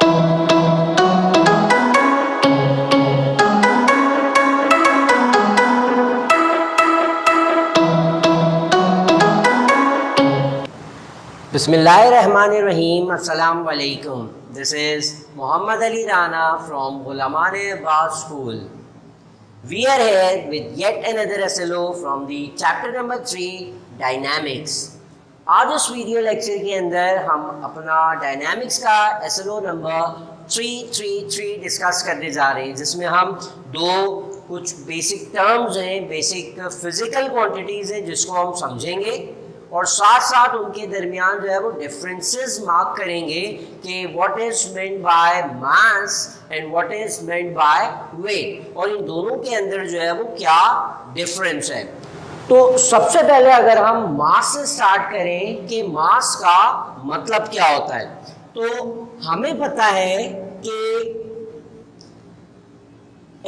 Bismillahirrahmanirrahim. Assalamu alaikum. This is Muhammad Ali Rana from Ghulamane-e-Abbas School. We are here with yet another SLO from the chapter number 3 Dynamics. आज इस video lecture के अंदर हम अपना dynamics का SLO number 333 discuss करने जा रहे हैं, जिसमें हम कुछ बेसिक टर्म्स हैं, बेसिक फिजिकल क्वांटिटीज़ हैं जिसको हम समझेंगे और साथ साथ उनके दरमियान जो है वो डिफरेंसेस मार्क करेंगे कि what is meant by mass and what is meant by weight, और इन दोनों के अंदर जो है वो क्या डिफरेंस है। तो सबसे पहले अगर हम मास से स्टार्ट करें कि मास का मतलब क्या होता है, तो हमें पता है कि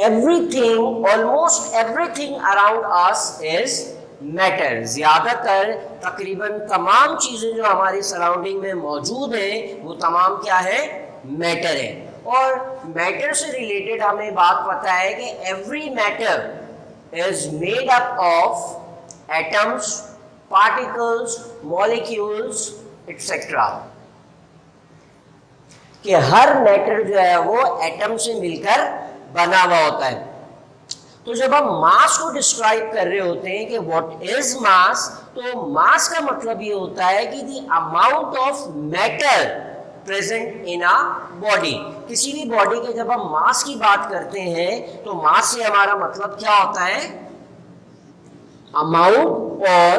everything, almost everything around us is matter. ज़्यादातर तकरीबन तमाम चीज़ें जो हमारी सराउंडिंग में मौजूद हैं वो तमाम क्या है, मैटर है। और मैटर से रिलेटेड हमें बात पता है कि every matter is made up of atoms, particles, molecules etcetera, कि हर मैटर जो है वो एटम से मिलकर बना हुआ होता है। तो जब हम मास को डिस्क्राइब कर रहे होते हैं कि व्हाट इज मास, तो मास का मतलब ये होता है कि the amount of matter present in a body. किसी भी बॉडी के जब हम मास की बात करते हैं तो मास से हमारा मतलब क्या होता है, अमाउंट और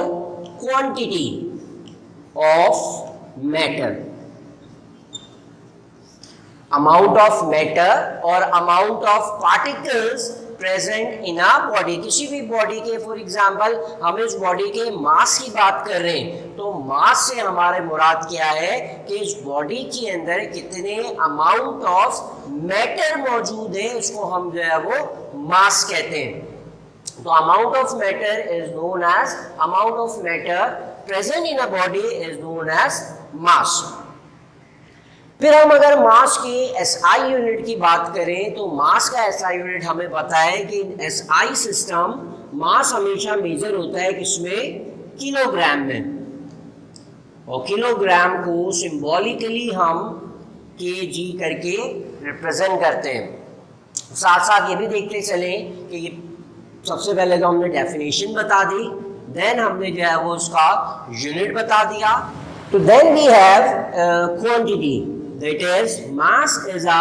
quantity of matter. Amount of matter और amount of particles present in a body. किसी भी बॉडी के, फॉर एग्जांपल हम इस बॉडी के मास की बात कर रहे हैं, तो मास से हमारे मुराद क्या है कि इस बॉडी के अंदर कितने अमाउंट ऑफ मैटर मौजूद है, उसको हम जो है वो मास कहते हैं। तो amount of matter is known as, amount of matter present in a body is known as mass. फिर हम अगर मास की SI यूनिट की बात करें तो मास का SI यूनिट हमें पता है कि SI सिस्टम मास हमेशा मेजर होता है किसमें, किलोग्राम में, और किलोग्राम को सिंबॉलिकली हम kg करके रिप्रेजेंट करते हैं। साथ साथ ये भी देखते चलें कि सबसे पहले तो हमने डेफिनेशन बता दी, देन हमने जो है वो उसका यूनिट बता दिया। तो then we have quantity, that is mass is a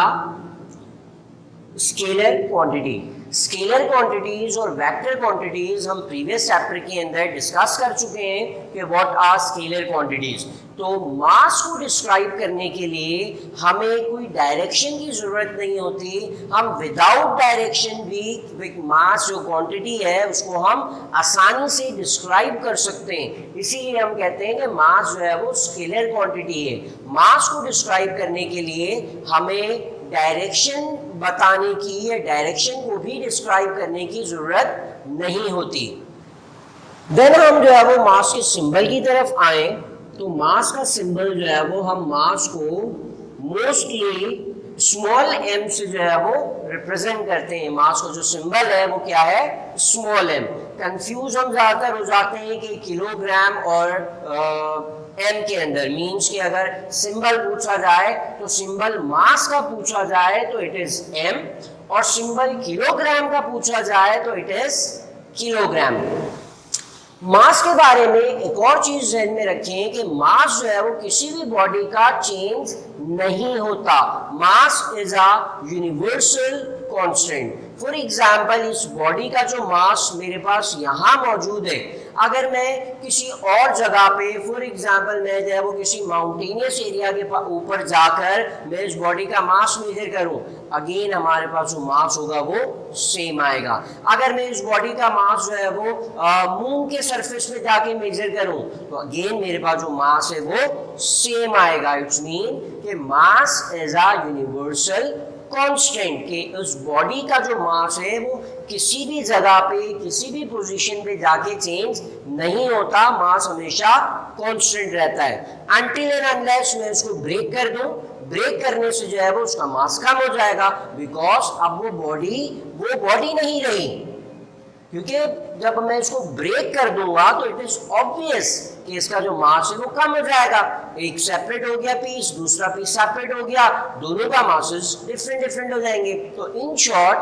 scalar quantity। Scalar quantities और वेक्टर क्वांटिटीज हम प्रीवियस चैप्टर के अंदर डिस्कस कर चुके हैं कि व्हाट आर स्केलर क्वांटिटीज। तो मास को डिस्क्राइब करने के लिए हमें कोई डायरेक्शन की ज़रूरत नहीं होती, हम विदाउट डायरेक्शन भी मास जो क्वांटिटी है उसको हम आसानी से डिस्क्राइब कर सकते हैं। इसीलिए हम कहते हैं कि मास जो है वो स्केलर क्वांटिटी है। मास को डिस्क्राइब करने के लिए हमें डायरेक्शन बताने की या डायरेक्शन को भी डिस्क्राइब करने की ज़रूरत नहीं होती। देन हम जो है वो मास के सिंबल की तरफ आए, तो मास का सिंबल जो है वो हम मास को मोस्टली स्मॉल m से जो है वो रिप्रेजेंट करते हैं। मास का जो सिंबल है वो क्या है, स्मॉल m। कंफ्यूज हम ज़्यादातर हो जाते हैं कि किलोग्राम और m के अंदर, मीन्स कि अगर सिंबल पूछा जाए तो सिंबल मास का पूछा जाए तो इट इज m, और सिंबल किलोग्राम का पूछा जाए तो इट इज किलोग्राम। मास के बारे में एक और चीज ध्यान में रखें कि मास जो है वो किसी भी बॉडी का चेंज नहीं होता। Mass is a universal constant. For example इस बॉडी का जो मास मेरे पास यहाँ मौजूद है, अगर मैं किसी और जगह पे, फॉर एग्जाम्पल मैं जो है वो किसी माउंटेनियस एरिया के ऊपर जाकर मैं इस बॉडी का मास मेजर करूं, अगेन हमारे पास जो मास होगा वो सेम आएगा। अगर मैं इस बॉडी का मास जो है वो मून के सरफेस पे जाके मेजर करूं तो अगेन मेरे पास जो मास है वो सेम आएगा। इट्स मीन कि mass is a universal constant, कि उस बॉडी का जो मास है वो किसी भी जगह पे, किसी भी पोजीशन पे जाके चेंज नहीं होता, मास हमेशा कांस्टेंट रहता है। अनटिल एंड अनलेस मैं इसको ब्रेक कर दूं, ब्रेक करने से जो है वो उसका मास कम हो जाएगा, बिकॉज अब वो बॉडी नहीं रही, क्योंकि जब मैं इसको ब्रेक कर दूंगा तो इट इज ऑब्वियस कि इसका जो मास है वो कम हो जाएगा। एक सेपरेट हो गया पीस, दूसरा पीस सेपरेट हो गया, दोनों का मासेस डिफरेंट हो जाएंगे। तो इन शॉर्ट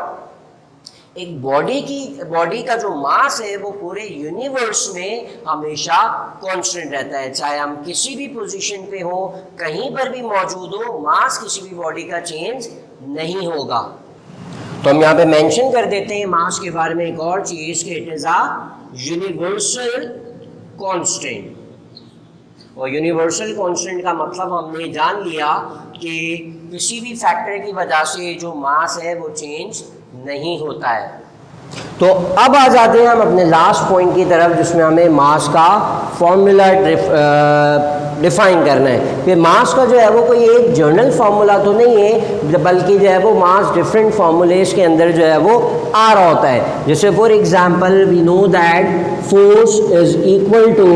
एक बॉडी का जो मास है वो पूरे यूनिवर्स में हमेशा कांस्टेंट रहता है, चाहे हम किसी भी पोजीशन पे हो, कहीं पर भी मौजूद हो, मास किसी भी बॉडी का चेंज नहीं होगा। तो हम यहाँ पे मेंशन कर देते हैं मास के बारे में एक और चीज कि it is a universal constant. और यूनिवर्सल कांस्टेंट का मतलब हमने जान लिया कि किसी भी फैक्टर की वजह से जो मास है वो चेंज नहीं होता है। तो अब आ जाते हैं हम अपने लास्ट पॉइंट की तरफ, जिसमें हमें मास का फॉर्मूला डिफाइन करना है। कि मास का जो है वो कोई एक जनरल फार्मूला तो नहीं है, बल्कि जो है वो मास डिफरेंट फार्मूलेस के अंदर जो है वो आ रहा होता है। जैसे for example we know that force is equal to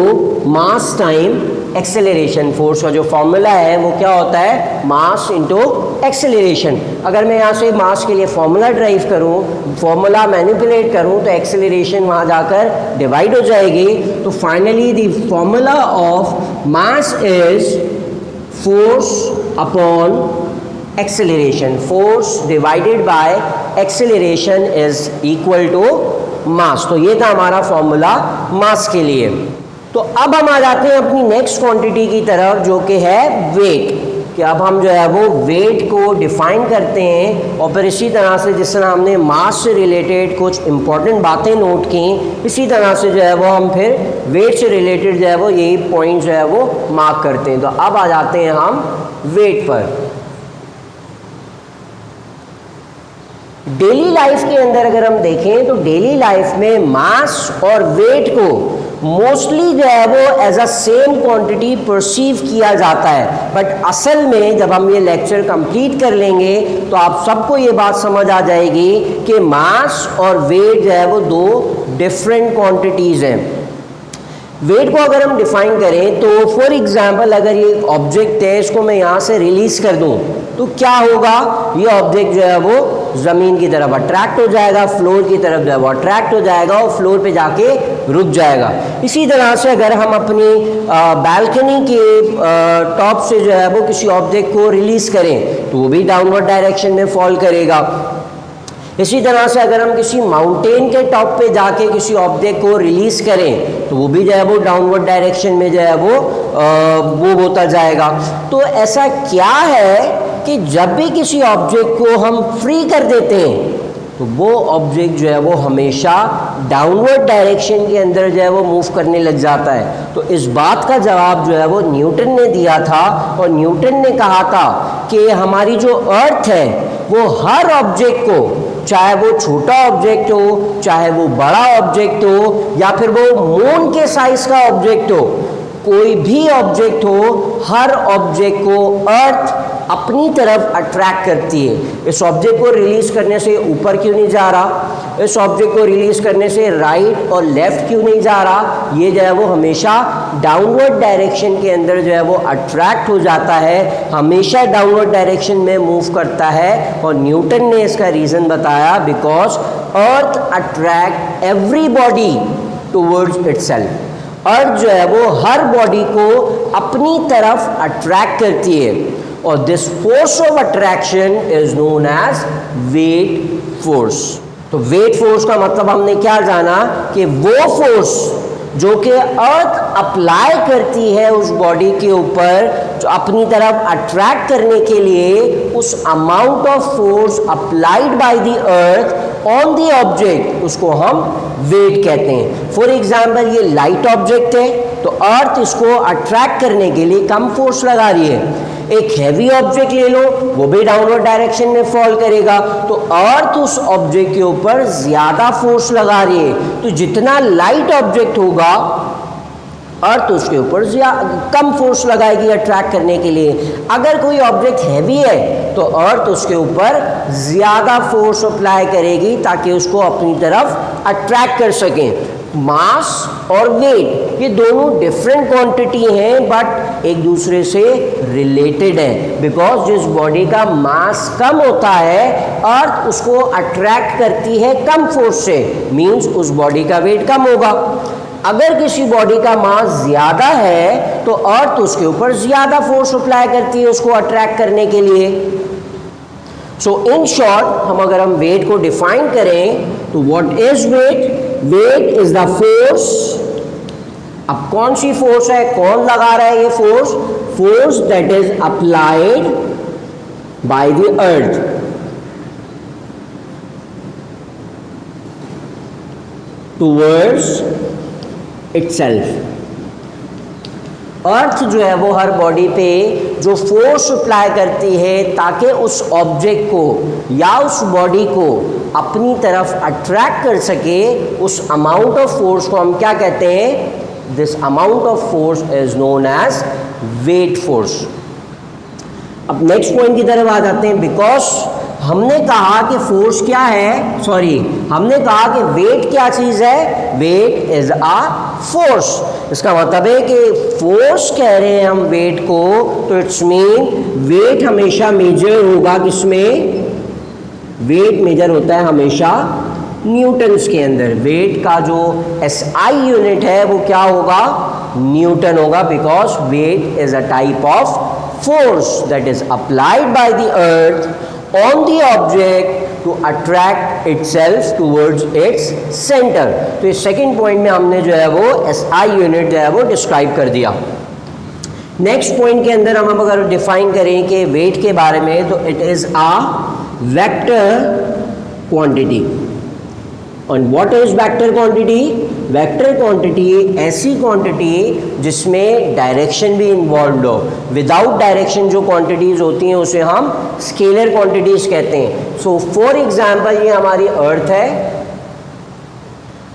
mass time acceleration. Force का जो फॉर्मूला है वो क्या होता है, मास इनटू एक्सेलरेशन। अगर मैं यहाँ से मास के लिए फॉर्मूला ड्राइव करूँ, फॉर्मूला मैनिपुलेट करूँ, तो एक्सेलरेशन वहाँ जाकर डिवाइड हो जाएगी। तो finally the formula of mass is force upon acceleration. Force divided by acceleration is equal to mass. तो ये था हमारा फॉर्मूला मास के लिए। तो अब हम आ जाते हैं अपनी नेक्स्ट क्वांटिटी की तरफ, जो कि है वेट। कि अब हम जो है वो वेट को डिफाइन करते हैं, और फिर इसी तरह से जिस तरह हमने मास से रिलेटेड कुछ इंपॉर्टेंट बातें नोट की, इसी तरह से जो है वो हम फिर वेट से रिलेटेड जो है वो यही पॉइंट जो है वो मार्क करते हैं। तो अब आ जाते हैं हम वेट पर। डेली लाइफ के अंदर अगर हम देखें तो डेली लाइफ में मास और वेट को मोस्टली जो है वो as a same quantity perceive किया जाता है। बट असल में जब हम ये लेक्चर कंप्लीट कर लेंगे तो आप सबको ये बात समझ आ जाएगी कि मास और वेट जो है वो दो डिफरेंट क्वांटिटीज़ हैं। वेट को अगर हम डिफाइन करें तो फॉर एग्जांपल अगर ये ऑब्जेक्ट है, इसको मैं यहाँ से रिलीज कर दूँ तो क्या होगा, ये ऑब्जेक्ट जो है वो ज़मीन की तरफ अट्रैक्ट हो जाएगा, फ्लोर की तरफ जो है वो अट्रैक्ट हो जाएगा और फ्लोर पे जाके रुक जाएगा। इसी तरह से अगर हम अपनी बालकनी के टॉप से जो है वो किसी ऑब्जेक्ट को रिलीज़ करें तो वो भी डाउनवर्ड डायरेक्शन में फॉल करेगा। इसी तरह से अगर हम किसी माउंटेन के टॉप पे जाके किसी ऑब्जेक्ट को रिलीज करें तो वो भी जो है वो डाउनवर्ड डायरेक्शन में जो है वो होता जाएगा। तो ऐसा क्या है कि जब भी किसी ऑब्जेक्ट को हम फ्री कर देते हैं तो वो ऑब्जेक्ट जो है वो हमेशा डाउनवर्ड डायरेक्शन के अंदर जो है वो मूव करने लग जाता है। तो इस बात का जवाब जो है वो न्यूटन ने दिया था, और न्यूटन ने कहा था कि हमारी जो अर्थ है वो हर ऑब्जेक्ट को, चाहे वो छोटा ऑब्जेक्ट हो, चाहे वो बड़ा ऑब्जेक्ट हो, या फिर वो मून के साइज का ऑब्जेक्ट हो, कोई भी ऑब्जेक्ट हो, हर ऑब्जेक्ट को अर्थ अपनी तरफ अट्रैक्ट करती है। इस ऑब्जेक्ट को रिलीज करने से ऊपर क्यों नहीं जा रहा, इस ऑब्जेक्ट को रिलीज करने से राइट और लेफ्ट क्यों नहीं जा रहा, ये जो है वो हमेशा डाउनवर्ड डायरेक्शन के अंदर जो है वो अट्रैक्ट हो जाता है, हमेशा डाउनवर्ड डायरेक्शन में मूव करता है। और न्यूटन ने इसका रीज़न बताया, because earth attract every body towards itself. Earth जो है वो हर बॉडी को अपनी तरफ अट्रैक्ट करती है, और this force of attraction is known as weight force. तो वेट फोर्स का मतलब हमने क्या जाना कि वो फोर्स जो कि अर्थ अप्लाई करती है उस बॉडी के ऊपर, जो अपनी तरफ अट्रैक्ट करने के लिए, उस amount of force applied by the earth on the object, उसको हम वेट कहते हैं। फॉर एग्जाम्पल ये लाइट ऑब्जेक्ट है तो अर्थ इसको अट्रैक्ट करने के लिए कम फोर्स लगा रही है। एक हैवी ऑब्जेक्ट ले लो, वो भी डाउनवर्ड डायरेक्शन में फॉल करेगा, तो अर्थ उस ऑब्जेक्ट के ऊपर ज्यादा फोर्स लगा रही है। तो जितना लाइट ऑब्जेक्ट होगा अर्थ उसके ऊपर कम फोर्स लगाएगी अट्रैक्ट करने के लिए। अगर कोई ऑब्जेक्ट हैवी है तो अर्थ उसके ऊपर ज़्यादा फोर्स अप्लाई करेगी ताकि उसको अपनी तरफ अट्रैक्ट कर सकें। मास और वेट ये दोनों डिफरेंट क्वांटिटी हैं बट एक दूसरे से रिलेटेड है, बिकॉज जिस बॉडी का मास कम होता है अर्थ उसको अट्रैक्ट करती है कम फोर्स से, मींस उस बॉडी का वेट कम होगा। अगर किसी बॉडी का मास ज्यादा है तो अर्थ उसके ऊपर ज्यादा फोर्स अप्लाई करती है उसको अट्रैक्ट करने के लिए। सो इन शॉर्ट अगर हम वेट को डिफाइन करें तो what is weight? Weight is the force. अब कौन सी फोर्स है, कौन लगा रहा है ये force? Force that is applied by the earth. Towards itself. Earth जो है वो हर बॉडी पे जो फोर्स अप्लाई करती है ताकि उस ऑब्जेक्ट को या उस बॉडी को अपनी तरफ अट्रैक्ट कर सके, उस अमाउंट ऑफ फोर्स को हम क्या कहते हैं? This amount of force is known as weight force. अब नेक्स्ट पॉइंट की तरफ आ जाते हैं। बिकॉज हमने कहा कि फोर्स क्या है, हमने कहा कि वेट क्या चीज है? Weight is a force. इसका मतलब है कि फोर्स कह रहे हैं हम वेट को, तो इट्स मीन वेट हमेशा मेजर होगा किसमें? वेट मेजर होता है हमेशा न्यूटन्स के अंदर। वेट का जो SI यूनिट है वो क्या होगा? न्यूटन होगा, because weight is a type of force that is applied by the earth on the object to attract itself towards its center। तो इस सेकेंड पॉइंट में हमने जो है वो SI यूनिट जो है वो डिस्क्राइब कर दिया। नेक्स्ट पॉइंट के अंदर हम अगर डिफाइन करें कि वेट के बारे में, तो it is a vector quantity. और what is vector quantity? Vector quantity ऐसी क्वांटिटी जिसमें डायरेक्शन भी इन्वॉल्व हो। विदाउट डायरेक्शन जो क्वांटिटीज होती हैं उसे हम स्केलर क्वांटिटीज कहते हैं। सो फॉर एग्जांपल ये हमारी अर्थ है।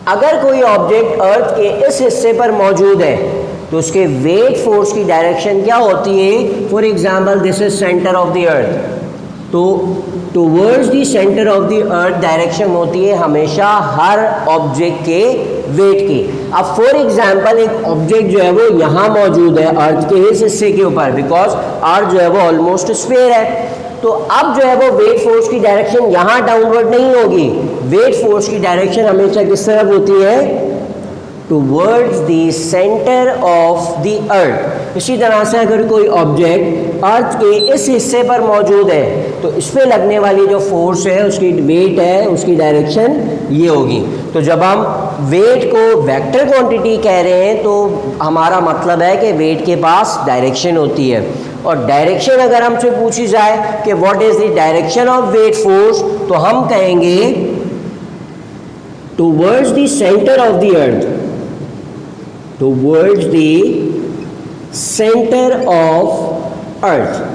अगर कोई ऑब्जेक्ट अर्थ के इस हिस्से पर मौजूद है तो उसके वेट फोर्स की डायरेक्शन क्या होती है? For example this is centre of the earth, तो towards the centre of the earth direction होती है हमेशा हर ऑब्जेक्ट के वेट की। अब फॉर एग्जांपल एक ऑब्जेक्ट जो है वो यहाँ मौजूद है अर्थ के इस हिस्से के ऊपर, बिकॉज अर्थ जो है वो ऑलमोस्ट स्फीयर है, तो अब जो है वो वेट फोर्स की डायरेक्शन यहाँ डाउनवर्ड नहीं होगी। वेट फोर्स की डायरेक्शन हमेशा किस तरफ होती है? Towards the centre of the अर्थ। इसी तरह से अगर कोई ऑब्जेक्ट अर्थ के इस हिस्से पर मौजूद है तो इस पे लगने वाली जो फोर्स है, उसकी वेट है, उसकी डायरेक्शन ये होगी। तो जब हम वेट को वेक्टर क्वांटिटी कह रहे हैं तो हमारा मतलब है कि वेट के पास डायरेक्शन होती है। और डायरेक्शन अगर हमसे पूछी जाए कि what is the direction of weight force, तो हम कहेंगे towards the centre of the earth, towards the centre of earth.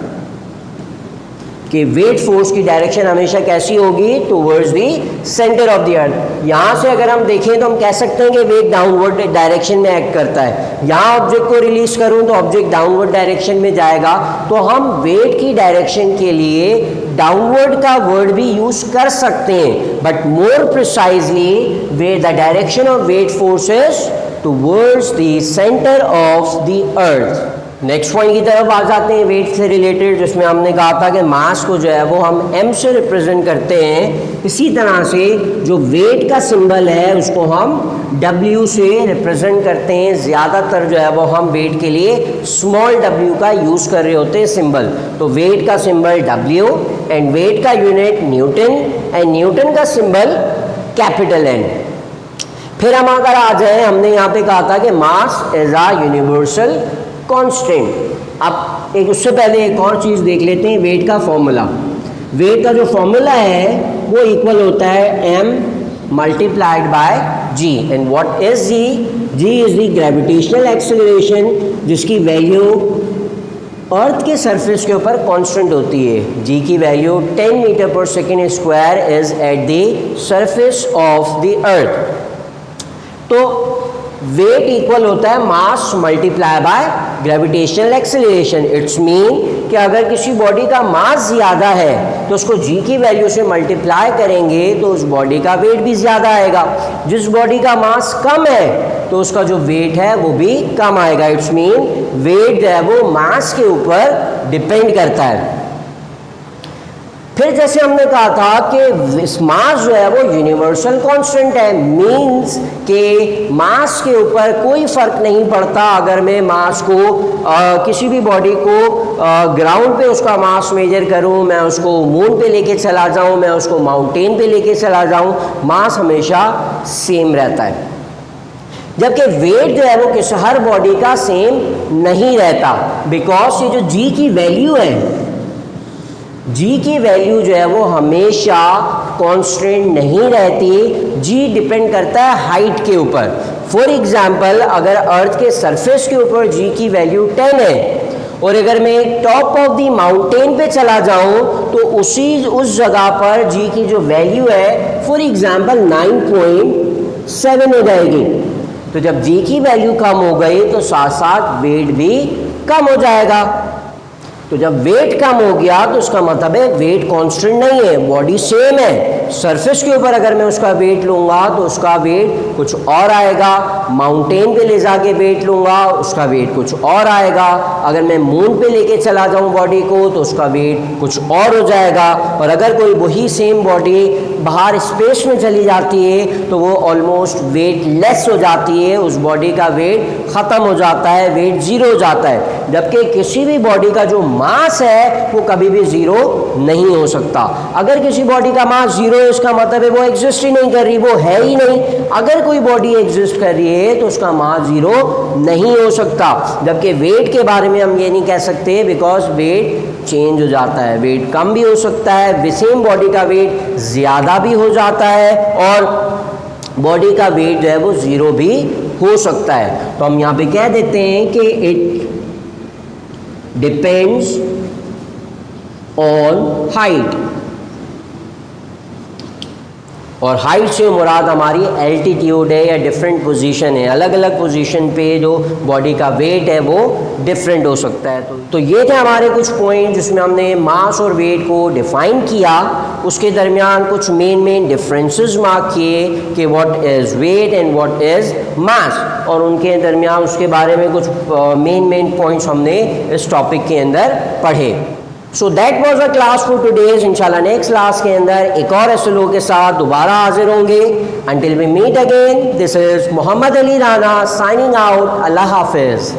कि वेट फोर्स की डायरेक्शन हमेशा कैसी होगी? Towards the centre of the अर्थ। यहाँ से अगर हम देखें तो हम कह सकते हैं कि वेट डाउनवर्ड डायरेक्शन में एक्ट करता है। यहाँ ऑब्जेक्ट को रिलीज करूँ तो ऑब्जेक्ट डाउनवर्ड डायरेक्शन में जाएगा, तो हम वेट की डायरेक्शन के लिए डाउनवर्ड का वर्ड भी यूज कर सकते हैं, but more precisely way the direction of weight force is towards the centre of the earth. Next point की तरफ आ जाते हैं वेट से रिलेटेड, जिसमें हमने कहा था कि मास को जो है वो हम m से रिप्रेजेंट करते हैं। इसी तरह से जो वेट का सिंबल है उसको हम w से रिप्रेजेंट करते हैं। ज़्यादातर जो है वो हम वेट के लिए स्मॉल w का यूज़ कर रहे होते हैं सिंबल। तो वेट का सिंबल w एंड वेट का यूनिट न्यूटन एंड न्यूटन का सिंबल कैपिटल N। फिर हम अगर आ जाए, हमने यहाँ पे कहा था कि mass is a universal constant. अब एक उससे पहले एक और चीज़ देख लेते हैं, वेट का फॉर्मूला। वेट का जो फॉर्मूला है वो इक्वल होता है m multiplied by g। And what is g? g is the gravitational acceleration, जिसकी वैल्यू अर्थ के सरफेस के ऊपर कांस्टेंट होती है। g की वैल्यू 10 मीटर पर second square is at the surface of the earth. तो वेट इक्वल होता है मास multiply by gravitational acceleration, it's mean कि अगर किसी बॉडी का मास ज़्यादा है तो उसको g की वैल्यू से मल्टीप्लाई करेंगे तो उस बॉडी का वेट भी ज़्यादा आएगा। जिस बॉडी का मास कम है तो उसका जो वेट है वो भी कम आएगा। इट्स मीन वेट जो है वो मास के ऊपर डिपेंड करता है। फिर जैसे हमने कहा था कि मास जो है वो यूनिवर्सल कांस्टेंट है, मींस के मास के ऊपर कोई फर्क नहीं पड़ता। अगर मैं मास को किसी भी बॉडी को ग्राउंड पे उसका मास मेजर करूं, मैं उसको मून पे लेके चला जाऊं, मैं उसको माउंटेन पे लेके चला जाऊं, मास हमेशा सेम रहता है। जबकि वेट जो है वो किसी हर बॉडी का सेम नहीं रहता, बिकॉज ये जो जी की वैल्यू है, जी की वैल्यू जो है वो हमेशा कांस्टेंट नहीं रहती। जी डिपेंड करता है हाइट के ऊपर। फॉर एग्जांपल, अगर अर्थ के सरफेस के ऊपर जी की वैल्यू 10 है और अगर मैं टॉप ऑफ द माउंटेन पे चला जाऊं तो उस जगह पर जी की जो वैल्यू है फॉर एग्जांपल 9.7 हो जाएगी। तो जब जी की वैल्यू कम हो गई तो साथ साथ वेट भी कम हो जाएगा। तो जब वेट कम हो गया तो उसका मतलब है वेट कांस्टेंट नहीं है, बॉडी सेम है। सरफेस के ऊपर अगर मैं उसका वेट लूँगा तो उसका वेट कुछ और आएगा, माउंटेन पे ले जाके वेट लूँगा उसका वेट कुछ और आएगा, अगर मैं मून पे लेके चला जाऊँ बॉडी को तो उसका वेट कुछ और हो जाएगा, और अगर कोई वही सेम बॉडी बाहर स्पेस में चली जाती है तो वो ऑलमोस्ट वेट लेस हो जाती है, उस बॉडी का वेट ख़त्म हो जाता है, वेट ज़ीरो हो जाता है। जबकि किसी भी बॉडी का जो मास है वो कभी भी ज़ीरो नहीं हो सकता। अगर किसी बॉडी का मास ज़ीरो है उसका मतलब है वो एग्जिस्ट ही नहीं कर रही, वो है ही नहीं। अगर कोई बॉडी एग्जिस्ट कर रही है तो उसका मास ज़ीरो नहीं हो सकता। जबकि वेट के बारे में हम ये नहीं कह सकते, बिकॉज वेट चेंज हो जाता है, वेट कम भी हो सकता है, सेम बॉडी का वेट ज़्यादा भी हो जाता है और बॉडी का वेट जो है वो ज़ीरो भी हो सकता है। तो हम यहाँ पे कह देते हैं कि इट डिपेंड्स ऑन हाइट, और हाइट से मुराद हमारी एल्टीट्यूड है या डिफरेंट पोजीशन है। अलग अलग पोजीशन पे जो बॉडी का वेट है वो डिफरेंट हो सकता है। तो ये थे हमारे कुछ पॉइंट जिसमें हमने मास और वेट को डिफाइन किया। उसके दरमियान कुछ मेन डिफरेंसेस मार्क किए कि what is weight and what is mass, और उनके दरमियान उसके बारे में कुछ मेन पॉइंट्स हमने इस टॉपिक के अंदर पढ़े। So that was a class for today's. इंशाल्लाह नेक्स्ट क्लास के अंदर एक और ऐसे लोगों के साथ दोबारा हाजिर होंगे। Until we meet again, this is Mohammad Ali Rana signing out. अल्लाह हाफिज़।